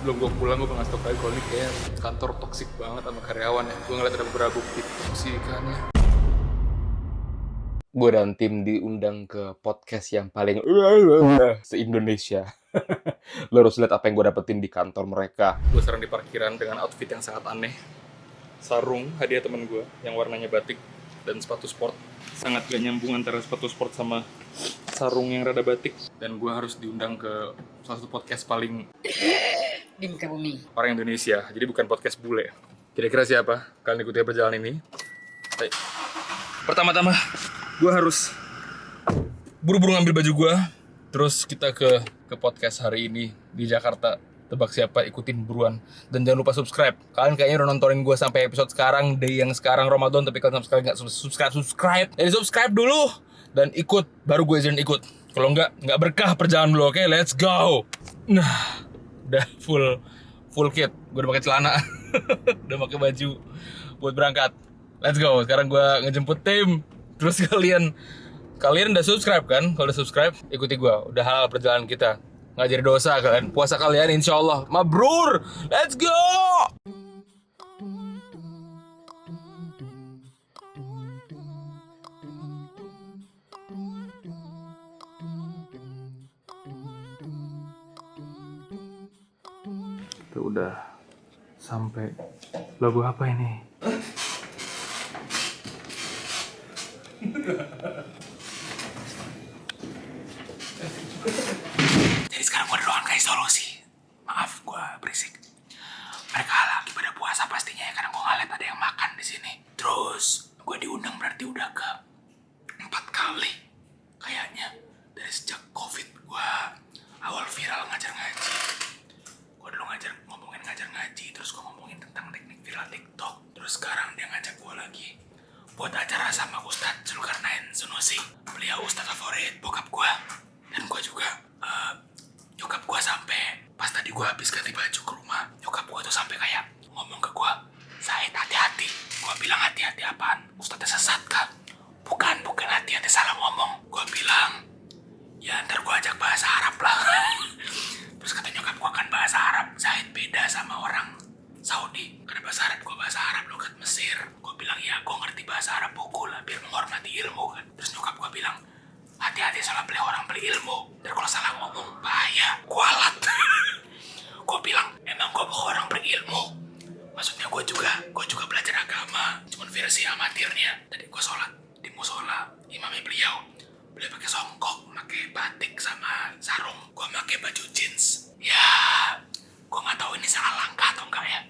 Sebelum gue pulang, gue ngasih tau kalian kalau ini kayak kantor toksik banget sama karyawan ya. Gue ngeliat ada beberapa bukti toksikannya. Gue dan tim diundang ke podcast yang paling se-Indonesia. Lo harus lihat apa yang gue dapetin di kantor mereka. Gue serang di parkiran dengan outfit yang sangat aneh. Sarung hadiah temen gue yang warnanya batik dan sepatu sport. Sangat gak nyambung antara sepatu sport sama sarung yang rada batik. Dan gue harus diundang ke salah satu podcast paling di muka bumi. orang Indonesia, jadi bukan podcast bule. Kira-kira siapa? Kalian ikuti perjalanan ini. Hai. Pertama-tama, gue harus buru-buru ngambil baju gue. Terus kita ke podcast hari ini di Jakarta. Tebak siapa, ikutin buruan. Dan jangan lupa subscribe. Kalian kayaknya udah nontonin gue sampai episode sekarang, day yang sekarang Ramadan, tapi kalian sama sekali nggak subscribe. Jadi subscribe dulu dan ikut, baru gue izin ikut. Kalau nggak berkah perjalanan dulu, oke? Let's go. Nah, udah full kit. Gue udah pakai celana, udah pakai baju buat berangkat. Let's go. Sekarang gue ngejemput tim. Terus kalian udah subscribe kan? Kalau udah subscribe, ikuti gue. Udah halal perjalanan kita. Nggak jadi dosa kalian. Puasa kalian insya Allah mabrur. Let's go. Kita udah sampai. Logo apa ini? Jadi sekarang gue ada doang kayak solusi. Maaf gue berisik. Mereka lagi pada puasa pastinya ya, karena gue ngeliat ada yang makan di sini. Terus gue diundang berarti udah ke 4 kali kayaknya dari sejak COVID. Gue awal viral ngajar ngaji. Gue dulu ngomongin ngajar ngaji, terus gue ngomongin tentang teknik viral TikTok. Terus sekarang dia ngajak gue lagi buat acara sama Ustadz Zulkarnain Sunusi. Beliau Ustadz favorit bokap gue. Dan gue juga, nyokap gue sampai pas tadi gue habis ganti baju ke rumah, nyokap gue tuh sampai kayak ngomong ke gue, Said hati-hati. Gue bilang hati-hati apaan? Ustadznya sesat kan? Bukan hati-hati salah ngomong. Gue bilang, ya ntar gue ajak bahasa Arab lah. Terus kata nyokap gue kan bahasa Arab, Said beda sama orang Saudi. Karena bahasa Arab gue bahasa Arab logat Mesir. Gue bilang ya gue ngerti bahasa Arab buku lah biar menghormati ilmu kan. Terus nyokap gue bilang, hati-hati salah beli ilmu. Dan kalau salah ngomong bahaya, kualat. Gue bilang emang gue bukan orang berilmu. Maksudnya gue juga belajar agama, cuman versi amatirnya. Tadi gue sholat di musola, imamnya beliau pakai songkok, pakai batik sama sarung. Gue pakai baju jeans. Ya, gue nggak tahu ini salah langkah atau enggak ya.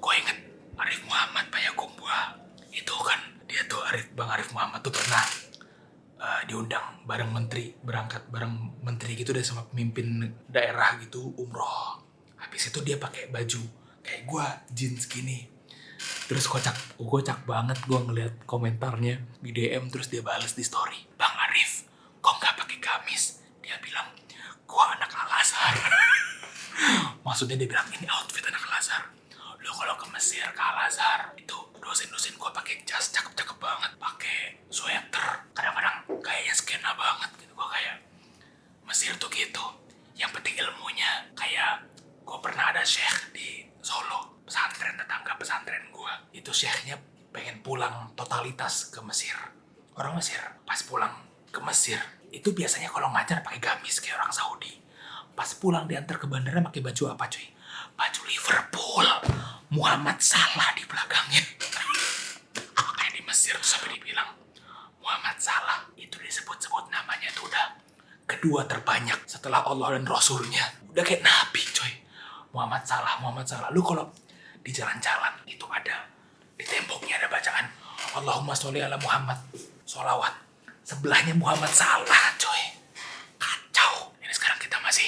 Gue inget Arif Muhammad Payakumbuh. Itu kan dia tuh Bang Arif Muhammad tuh pernah diundang bareng menteri, berangkat bareng menteri gitu deh sama pemimpin daerah gitu umroh. Habis itu dia pakai baju kayak gue jeans gini. Terus kocak banget gue ngeliat komentarnya di DM. Terus dia balas di story, Bang Arif kok nggak pakai gamis? Dia bilang gue anak Al-Azhar. Maksudnya dia bilang ini outfit anak Al-Azhar. Lo kalau ke Mesir ke Al-Azhar itu dosen gue pakai jas cakep banget, pakai sweater, kadang-kadang kayaknya skena banget gitu. Gue kayak Mesir tuh gitu, yang penting ilmunya. Kayak gue pernah ada syekh di Solo, tetangga pesantren gue. Itu syekhnya pengen pulang totalitas ke Mesir. Orang Mesir pas pulang ke Mesir itu biasanya kalau ngajar pakai gamis kayak orang Saudi. Pas pulang diantar ke bandara pakai baju apa cuy? Baju Liverpool, Muhammad Salah di belakangnya. Kayak di Mesir tuh sampai dibilang Muhammad Salah itu disebut-sebut namanya tuh udah kedua terbanyak setelah Allah dan Rasulnya. Udah kayak Nabi coy. Muhammad Salah. Lu kalau di jalan-jalan itu ada di temboknya ada bacaan Allahumma sholli ala Muhammad, sholawat. Sebelahnya Muhammad Salah coy. Kacau. Ini sekarang kita masih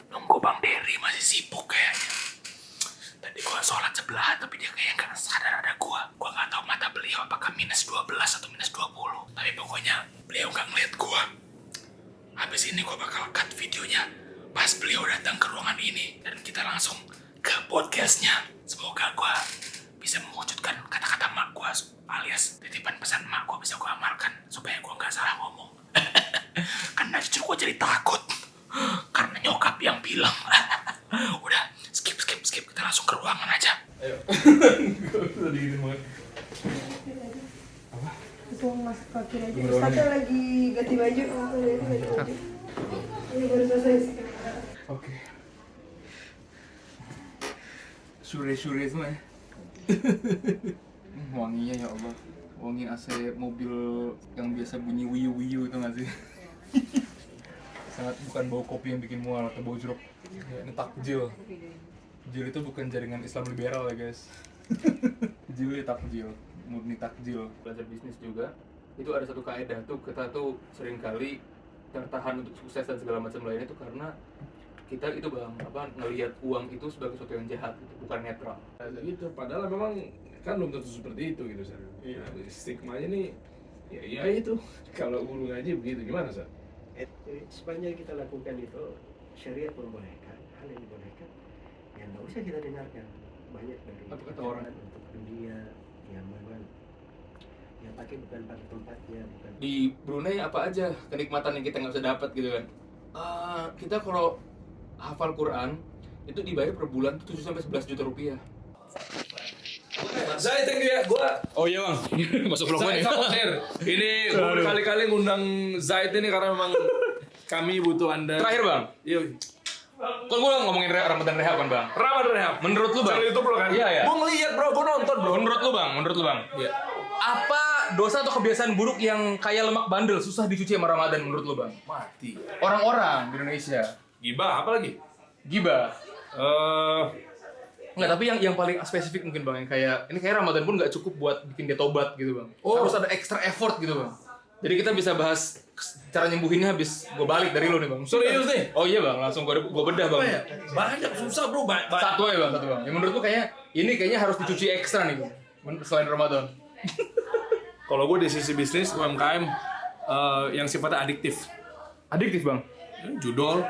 nunggu Bang Dery, masih sibuk kayaknya. Tadi gua sholat sebelahan tapi dia kayak gak sadar ada gua. Gua gak tahu mata beliau apakah minus 12 atau minus 20. Tapi pokoknya beliau gak ngeliat gua. Habis ini gua bakal cut videonya pas beliau datang ke ruangan ini. Dan kita langsung ke podcastnya. Semoga gua bisa mewujudkan kata-kata mak gua alias titipan pesan mak gua bisa gua amalkan supaya gua gak salah ngomong. Karena justru gua jadi takut karena nyokap yang bilang. Udah skip Ayo. Gua digini banget. Aku masuk parkir aja. Ustaznya lagi ganti baju. Aku lihat ganti baju. Ini baru selesai sih. Oke. Sure semua ya. Wanginya ya Allah. Wangi AC mobil yang biasa bunyi wiyu itu nggak sih? Sangat bukan bau kopi yang bikin mual atau bau jeruk. Ya, ini takjil. Jil itu bukan jaringan Islam liberal ya guys. Jil itu takjil, murni takjil. Belajar bisnis juga. Itu ada satu kaidah tuh, kita tuh sering kali tertahan untuk sukses dan segala macam lainnya itu karena kita itu ngelihat uang itu sebagai sesuatu yang jahat, bukan netral. Nah, gitu. Padahal memang kan belum tentu seperti itu gitu, Sar. Iya. Nah, stigmanya nih, ya itu. Kalau guru ngaji begitu, gimana, Sar? Sepanjang kita lakukan itu, syariat membolehkan, hal yang dibolehkan, ya nggak usah kita dengarkan. Banyak dari Apa kata orang? untuk dunia yang memang yang pakai bukan pada tempatnya, bukan. Di Brunei apa aja kenikmatan yang kita nggak bisa dapat gitu kan? Kita kalau hafal Quran itu dibayar per bulan 7 sampai 11 juta rupiah. Saya thank you ya, gua Oh iya bang, masuk vlog Zaid nih. Sakotir. Ini gua berkali-kali ngundang Zaid ini karena memang kami butuh Anda. Terakhir bang, Iya. kan gue ngomongin Ramadan Rehab kan bang. Ramadan Rehab. Menurut lu bang? Channel YouTube lo kan? Iya ya. Gua ngeliat bro, gua nonton bro. Menurut lu bang, Iya. apa dosa atau kebiasaan buruk yang kayak lemak bandel susah dicuci sama Ramadan menurut lu bang? Mati. Orang-orang di Indonesia, Gibah apa lagi? gibah. Eh, Enggak, tapi yang paling spesifik mungkin bang, yang kayak ini kayak Ramadan pun nggak cukup buat bikin dia tobat gitu bang. Oh. Harus ada extra effort gitu bang. Jadi kita bisa bahas cara nyembuhinnya habis gue balik dari lu nih bang. serius nih? Oh iya bang, langsung gue bedah bang. Apa ya? Banyak susah bro. Satu aja bang, satu bang. Yang menurut lu kayaknya harus dicuci ekstra nih bang, selain Ramadan. Kalau gue di sisi bisnis UMKM yang sifatnya adiktif, Adiktif bang. judol,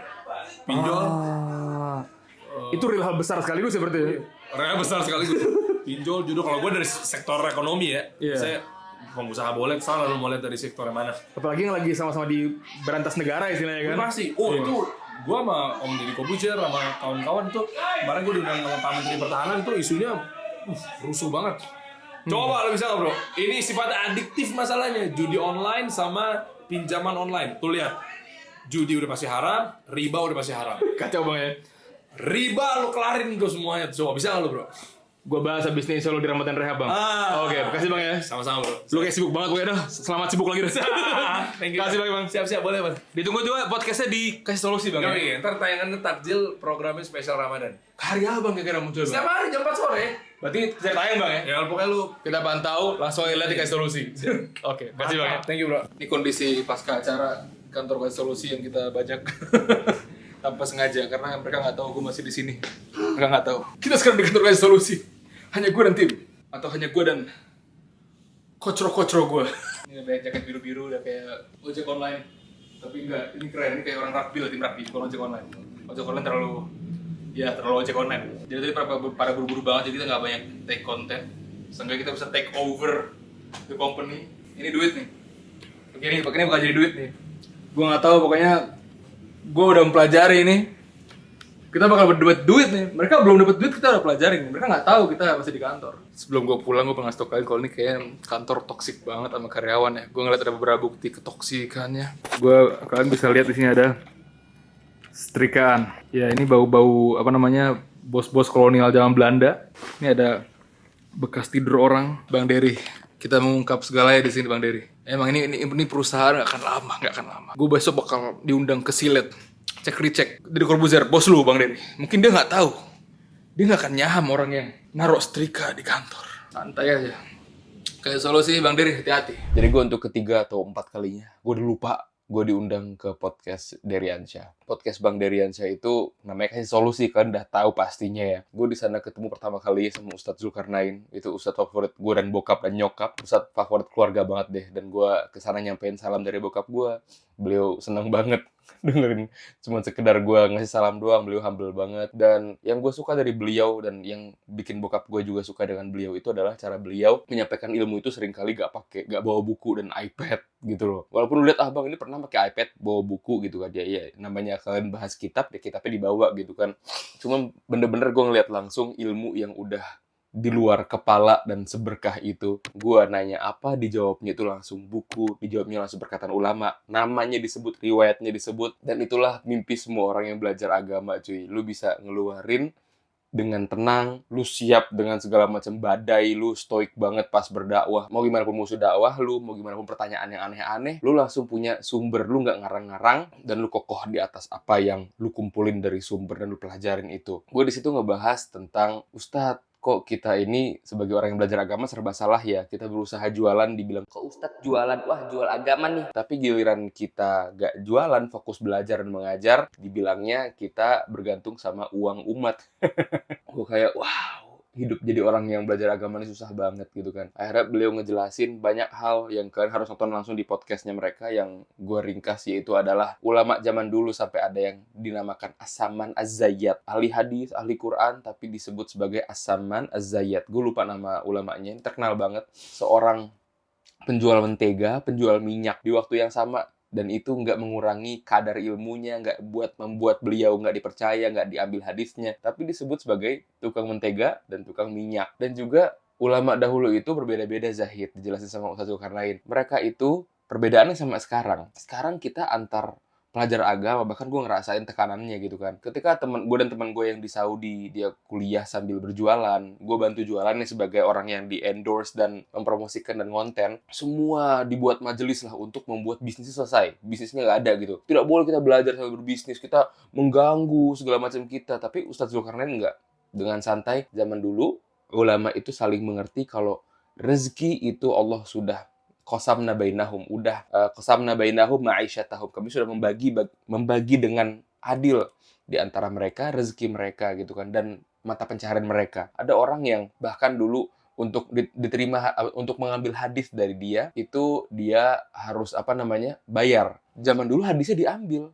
pinjol, Itu real hal besar sekaligus ya berarti ya? Raya besar sekali pinjol, judul. Kalau gue dari sektor ekonomi ya, Iya. saya pengusaha boleh, salah lu mau lihat dari sektor yang mana? Apalagi yang lagi sama-sama di berantas negara istilahnya kan? Pasti. Oh Iya. itu gue sama Om Deddy Kobuzer sama kawan-kawan itu kemarin gue diundang sama Pak Menteri Pertahanan itu isunya rusuh banget. Coba lo bisa nggak bro? Ini sifatnya adiktif masalahnya, judi online sama pinjaman online. Tuh lihat, judi udah pasti haram, riba udah pasti haram. Kacau bang ya. Riba lo kelarin tuh semuanya. Coba bisa nggak lo bro? Gue bahas abis ini insya Allah di Ramadan Rehab bang. Oke, makasih bang ya. Sama-sama bro. Lu kayak sibuk banget gue dah. Selamat sibuk lagi dah. Thank you. Makasih bang. Siap-siap boleh bang. Ditunggu juga podcastnya dikasih solusi bang. Ya? Oke, ntar tayangannya takjil programnya spesial Ramadan. Hari apa bang kira-kira muncul bang? Setiap hari jam 4 sore. Berarti setiap tayang bang ya? Ya pokoknya lu. Kita pantau, langsung aja lihat dikasih solusi. Oke, makasih bang ya. Thank you bro. Ini kondisi pasca acara kantor kasih solusi yang kita bajak tanpa sengaja karena mereka nggak tahu gue masih di sini. Mereka nggak tahu. Kita sekarang di kantor kasih solusi. Hanya gue dan tim atau hanya gue dan kocro gue. Ini ada jaket biru-biru udah kayak ojek online. Tapi enggak, ini keren. Ini kayak orang rugby lah, tim rugby bukan ojek online. Ojek online terlalu ojek online. Jadi tadi para buru-buru banget jadi kita nggak banyak take konten. Seenggaknya kita bisa take over the company. Ini duit nih. Begini bakal jadi duit nih. Gue nggak tahu pokoknya gue udah mempelajari ini. Kita bakal berdebat duit nih. Mereka belum dapat duit, kita udah pelajarin. Mereka nggak tahu kita masih di kantor. Sebelum gue pulang, gue pengen ngasih tau kalian kalau ini kayak kantor toksik banget sama karyawan ya. Gue ngeliat ada beberapa bukti ketoksikannya. Kalian bisa lihat di sini ada setrikaan. Ya ini bau-bau apa namanya bos-bos kolonial zaman Belanda. Ini ada bekas tidur orang. Bang Dery, kita mengungkap segalanya di sini Bang Dery. Emang ini perusahaan nggak akan lama. Gue besok bakal diundang ke Silet. Cek dari Corbuzier, bos lu Bang Dery. Mungkin dia nggak tahu. Dia nggak akan nyaham orang yang naruh setrika di kantor. Santai aja. Kayak solusi Bang Dery, hati-hati. Jadi gue untuk ketiga atau empat kalinya, gue udah lupa gue diundang ke podcast Deryansyah. Podcast Bang Deryansyah itu namanya kasih solusi, kan udah tahu pastinya ya. Gue di sana ketemu pertama kali sama Ustadz Zulkarnain. Itu Ustadz favorit gue dan bokap dan nyokap. Ustadz favorit keluarga banget deh. Dan gue kesana nyampein salam dari bokap gue. Beliau seneng banget dengerin cuma sekedar gue ngasih salam doang. Beliau humble banget. Dan yang gue suka dari beliau dan yang bikin bokap gue juga suka dengan beliau itu adalah cara beliau menyampaikan ilmu itu seringkali gak bawa buku dan iPad gitu loh. Walaupun lu lihat bang ini pernah pakai iPad bawa buku gitu kan ya namanya kalian bahas kitab ya kitabnya dibawa gitu kan. Cuma bener-bener gue ngeliat langsung ilmu yang udah di luar kepala dan seberkah itu. Gua nanya apa, dijawabnya itu langsung buku, dijawabnya langsung perkataan ulama, namanya disebut, riwayatnya disebut, dan itulah mimpi semua orang yang belajar agama, cuy. Lu bisa ngeluarin dengan tenang, lu siap dengan segala macam badai, lu stoik banget pas berdakwah. Mau gimana pun musuh dakwah lu, mau gimana pun pertanyaan yang aneh-aneh, lu langsung punya sumber, lu nggak ngarang-ngarang, dan lu kokoh di atas apa yang lu kumpulin dari sumber dan lu pelajarin itu. Gue di situ ngebahas tentang, Ustadz, kok kita ini sebagai orang yang belajar agama serba salah ya. Kita berusaha jualan, dibilang, kok Ustadz jualan? Wah, jual agama nih. Tapi giliran kita gak jualan, fokus belajar dan mengajar, dibilangnya kita bergantung sama uang umat. Gue kayak, wow, hidup jadi orang yang belajar agama ini susah banget gitu kan. Akhirnya beliau ngejelasin banyak hal yang kalian harus nonton langsung di podcastnya mereka, yang gue ringkas, yaitu adalah ulama zaman dulu sampai ada yang dinamakan As-Saman Az-Zayyat, ahli hadis, ahli Quran, tapi disebut sebagai As-Saman Az-Zayyat. Gue lupa nama ulamanya, ini terkenal banget. Seorang penjual mentega, penjual minyak di waktu yang sama, dan itu nggak mengurangi kadar ilmunya, nggak membuat beliau nggak dipercaya, nggak diambil hadisnya, tapi disebut sebagai tukang mentega dan tukang minyak. Dan juga ulama dahulu itu berbeda-beda, Zahid, dijelasin sama Ustaz Zulkarnain. Mereka itu perbedaannya sama sekarang. Sekarang kita antar pelajar agama, bahkan gue ngerasain tekanannya gitu kan. Ketika gue dan teman gue yang di Saudi, dia kuliah sambil berjualan, gue bantu jualannya sebagai orang yang di-endorse dan mempromosikan dan konten, semua dibuat majelis lah untuk membuat bisnisnya selesai. Bisnisnya nggak ada gitu. Tidak boleh kita belajar sambil berbisnis, kita mengganggu segala macam kita. Tapi Ustadz Zulkarnain nggak. Dengan santai, zaman dulu, ulama itu saling mengerti kalau rezeki itu Allah sudah qasamna bainahum, qasamna bainahum ma'isyatahum. Kami sudah membagi dengan adil di antara mereka rezeki mereka gitu kan, dan mata pencaharian mereka. Ada orang yang bahkan dulu untuk diterima, untuk mengambil hadis dari dia, itu dia harus bayar. Zaman dulu hadisnya diambil.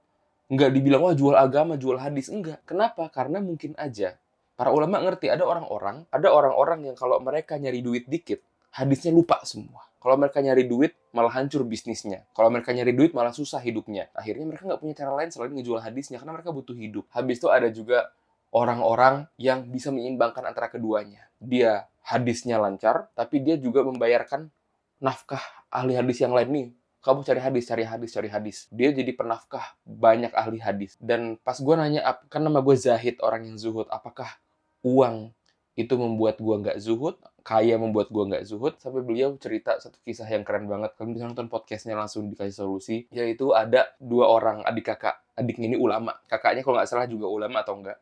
Nggak dibilang, wah jual agama, jual hadis. Enggak. Kenapa? Karena mungkin aja para ulama ngerti ada orang-orang yang kalau mereka nyari duit dikit, hadisnya lupa semua. Kalau mereka nyari duit, malah hancur bisnisnya. Kalau mereka nyari duit, malah susah hidupnya. Akhirnya mereka nggak punya cara lain selain ngejual hadisnya, karena mereka butuh hidup. Habis itu ada juga orang-orang yang bisa menyeimbangkan antara keduanya. Dia hadisnya lancar, tapi dia juga membayarkan nafkah ahli hadis yang lain nih. Kamu cari hadis. Dia jadi penafkah banyak ahli hadis. Dan pas gue nanya, kan nama gue Zahid, orang yang zuhud, apakah uang itu membuat gue nggak zuhud, kaya membuat gue nggak zuhud, sampai beliau cerita satu kisah yang keren banget. Kalian bisa nonton podcastnya langsung dikasih solusi, yaitu ada 2 orang adik kakak. Adiknya ini ulama, kakaknya kalau nggak salah juga ulama atau enggak.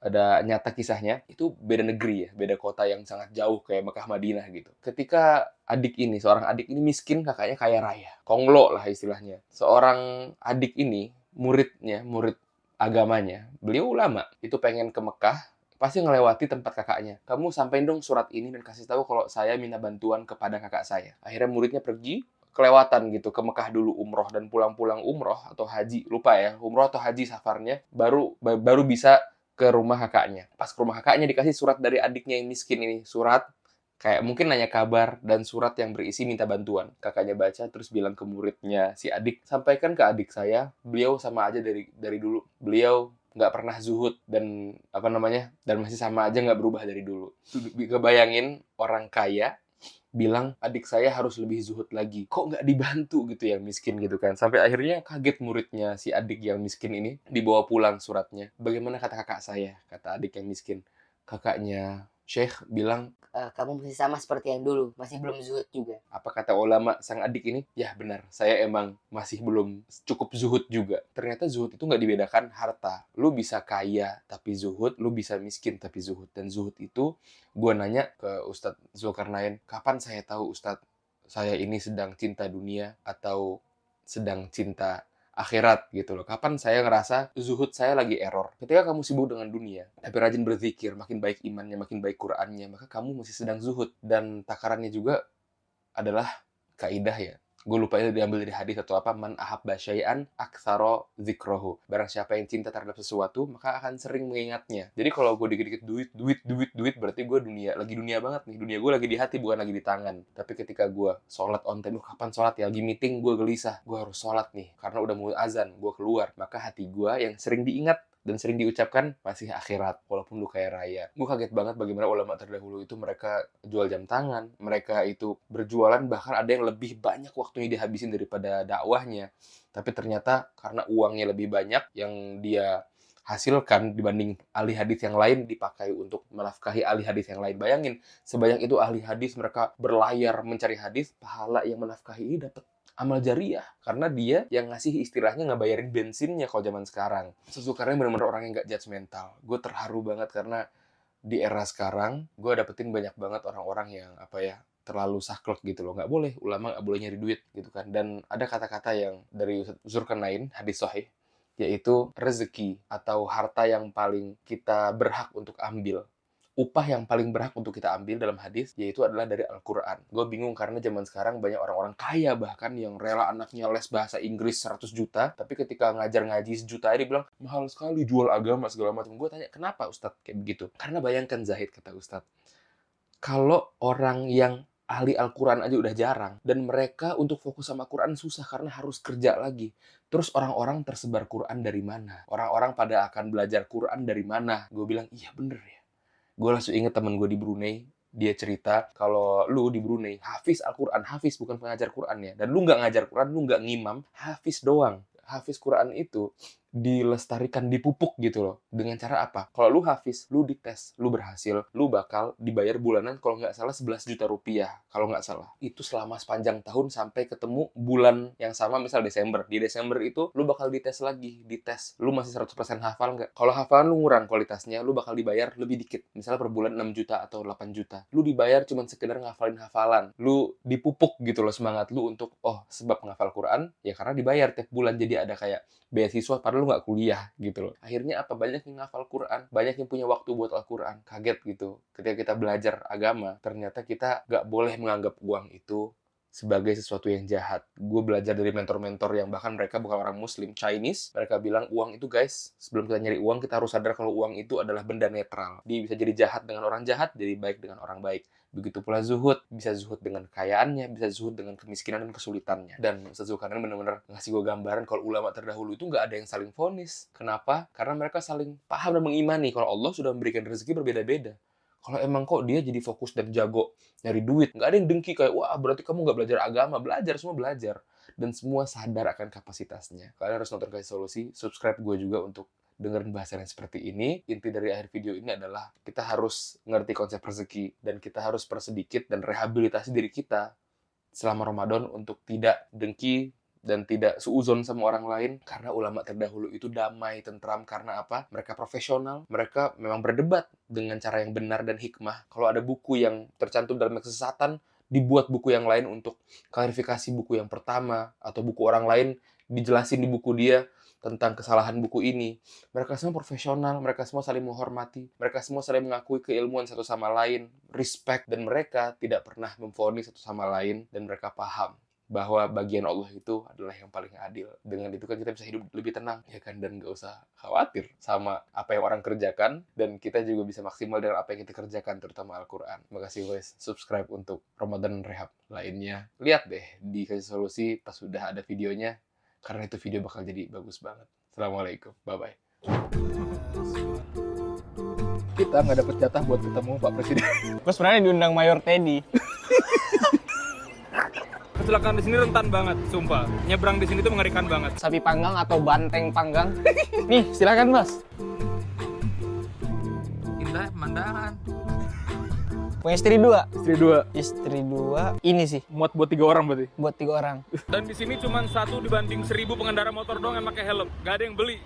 Ada nyata kisahnya, itu beda negeri ya, beda kota yang sangat jauh kayak Mekah Madinah gitu. Ketika seorang adik ini miskin, kakaknya kaya raya, konglo lah istilahnya. Seorang adik ini, murid agamanya, beliau ulama, itu pengen ke Mekah, pasti ngelewati tempat kakaknya. Kamu sampein dong surat ini dan kasih tahu kalau saya minta bantuan kepada kakak saya. Akhirnya muridnya pergi, kelewatan gitu, ke Mekah dulu umroh, dan pulang-pulang umroh atau haji, lupa ya, umroh atau haji safarnya, baru bisa ke rumah kakaknya. Pas ke rumah kakaknya dikasih surat dari adiknya yang miskin ini, surat kayak mungkin nanya kabar dan surat yang berisi minta bantuan. Kakaknya baca terus bilang ke muridnya si adik, sampaikan ke adik saya, beliau sama aja dari dulu. Beliau nggak pernah zuhud dan dan masih sama aja nggak berubah dari dulu. Kebayangin orang kaya bilang adik saya harus lebih zuhud lagi, kok nggak dibantu gitu yang miskin gitu kan. Sampai akhirnya kaget muridnya si adik yang miskin ini, dibawa pulang suratnya. Bagaimana kata kakak saya, kata adik yang miskin. Kakaknya Syekh bilang, Kamu masih sama seperti yang dulu, masih belum zuhud juga. apa kata ulama sang adik ini? Ya benar, saya emang masih belum cukup zuhud juga. Ternyata zuhud itu nggak dibedakan harta. Lu bisa kaya tapi zuhud, lu bisa miskin tapi zuhud. Dan zuhud itu, gue nanya ke Ustadz Zulkarnain, kapan saya tahu Ustadz, saya ini sedang cinta dunia atau sedang cinta akhirat gitu loh. Kapan saya ngerasa zuhud saya lagi error? Ketika kamu sibuk dengan dunia, tapi rajin berzikir, makin baik imannya, makin baik Qur'annya, maka kamu masih sedang zuhud. Dan takarannya juga adalah kaidah ya. Gue lupa itu diambil dari hadis atau apa, man ahabba syai'an aktsara dzikrohu. Barang siapa yang cinta terhadap sesuatu, maka akan sering mengingatnya. Jadi kalau gue dikit-dikit duit, berarti gue lagi dunia banget nih. Dunia gue lagi di hati, bukan lagi di tangan. Tapi ketika gue sholat on time, kapan sholat ya? Lagi meeting, gue gelisah. Gue harus sholat nih, karena udah mau azan, gue keluar. Maka hati gue yang sering diingat dan sering diucapkan masih akhirat walaupun lu kaya raya. Gue kaget banget bagaimana ulama terdahulu itu mereka jual jam tangan, mereka itu berjualan, bahkan ada yang lebih banyak waktunya dihabisin daripada dakwahnya. Tapi ternyata karena uangnya lebih banyak yang dia hasilkan dibanding ahli hadis yang lain dipakai untuk menafkahi ahli hadis yang lain. Bayangin, sebanyak itu ahli hadis mereka berlayar mencari hadis, pahala yang menafkahi ini dapat amal jariah karena dia yang ngasih istilahnya ngebayarin bensinnya kalau zaman sekarang. Sesukarnya benar-benar orang yang gak judgmental. Gue terharu banget karena di era sekarang gue dapetin banyak banget orang-orang yang terlalu saklek gitu loh. Nggak boleh, ulama nggak boleh nyari duit gitu kan. Dan ada kata-kata yang dari Zulkarnain, hadis sahih, yaitu rezeki atau harta yang paling kita berhak untuk ambil. Upah yang paling berhak untuk kita ambil dalam hadis, yaitu adalah dari Al-Quran. Gue bingung karena zaman sekarang banyak orang-orang kaya bahkan yang rela anaknya les bahasa Inggris 100 juta, tapi ketika ngajar ngaji sejuta dia bilang, mahal sekali jual agama segala macam. Gue tanya, kenapa Ustadz kayak begitu? Karena bayangkan Zahid, kata Ustadz, kalau orang yang ahli Al-Quran aja udah jarang, dan mereka untuk fokus sama Quran susah karena harus kerja lagi. Terus orang-orang tersebar Quran dari mana? Orang-orang pada akan belajar Quran dari mana? Gue bilang, iya bener ya. Gue langsung inget temen gue di Brunei, dia cerita kalau lu di Brunei hafiz Al-Quran, hafiz bukan pengajar Quran ya, dan lu nggak ngajar Quran, lu nggak ngimam, hafiz doang. Hafiz Quran itu dilestarikan, dipupuk gitu loh. Dengan cara apa? Kalau lu hafiz, lu dites, lu berhasil, lu bakal dibayar bulanan kalau nggak salah 11 juta rupiah. Kalau nggak salah. Itu selama sepanjang tahun sampai ketemu bulan yang sama, misal Desember. Di Desember itu lu bakal dites lagi, dites. Lu masih 100% hafal nggak? Kalau hafalan lu ngurang kualitasnya, lu bakal dibayar lebih dikit. Misalnya per bulan 6 juta atau 8 juta. Lu dibayar cuma sekedar ngafalin hafalan. Lu dipupuk gitu loh semangat lu untuk, oh sebab ngafal Quran, ya karena dibayar tiap bulan. Jadi ada kayak beasiswa padahal lu nggak kuliah gitu loh. Akhirnya apa? Banyak yang ngafal Quran, banyak yang punya waktu buat Al-Quran. Kaget gitu. Ketika kita belajar agama, ternyata kita nggak boleh menganggap uang itu sebagai sesuatu yang jahat. Gue belajar dari mentor-mentor yang bahkan mereka bukan orang Muslim, Chinese. Mereka bilang uang itu guys, sebelum kita nyari uang, kita harus sadar kalau uang itu adalah benda netral. Dia bisa jadi jahat dengan orang jahat, jadi baik dengan orang baik. Begitu pula zuhud, bisa zuhud dengan kekayaannya, bisa zuhud dengan kemiskinan dan kesulitannya. Dan Zulkarnain benar-benar ngasih gue gambaran kalau ulama terdahulu itu nggak ada yang saling vonis. Kenapa? Karena mereka saling paham dan mengimani kalau Allah sudah memberikan rezeki berbeda-beda. Kalau emang kok dia jadi fokus dan jago nyari duit, nggak ada yang dengki kayak, wah berarti kamu nggak belajar agama. Belajar, semua belajar. Dan semua sadar akan kapasitasnya. Kalian harus nonton Kasih Solusi, subscribe gue juga untuk dengerin bahasan yang seperti ini. Inti dari akhir video ini adalah kita harus ngerti konsep rezeki dan kita harus persedikit dan rehabilitasi diri kita selama Ramadan untuk tidak dengki dan tidak suuzon sama orang lain. Karena ulama terdahulu itu damai, tentram. Karena apa? Mereka profesional. Mereka memang berdebat dengan cara yang benar dan hikmah. Kalau ada buku yang tercantum dalam kesesatan, dibuat buku yang lain untuk klarifikasi buku yang pertama. Atau buku orang lain dijelasin di buku dia tentang kesalahan buku ini. Mereka semua profesional, mereka semua saling menghormati, mereka semua saling mengakui keilmuan satu sama lain, respect, dan mereka tidak pernah memvonis satu sama lain, dan mereka paham bahwa bagian Allah itu adalah yang paling adil. Dengan itu kan kita bisa hidup lebih tenang, ya kan, dan gak usah khawatir sama apa yang orang kerjakan, dan kita juga bisa maksimal dengan apa yang kita kerjakan, terutama Al-Quran. Terima kasih guys, subscribe untuk Ramadan Rehab lainnya. Lihat deh di Kasih Solusi pas sudah ada videonya, karena itu video bakal jadi bagus banget. Assalamualaikum, bye-bye. Kita nggak dapet jatah buat ketemu Pak Presiden. Gue sebenarnya diundang Mayor Teddy. Kecelakaan di sini rentan banget, sumpah. Nyebrang di sini tuh mengerikan banget. Sapi panggang atau banteng panggang. Nih, silakan Mas. Indah pemandangan. Punya istri 2? Istri 2. Istri 2. Ini sih, Muat buat 3 orang berarti. buat 3 orang. Dan di sini cuma 1 dibanding 1000 pengendara motor doang yang pakai helm. Gak ada yang beli.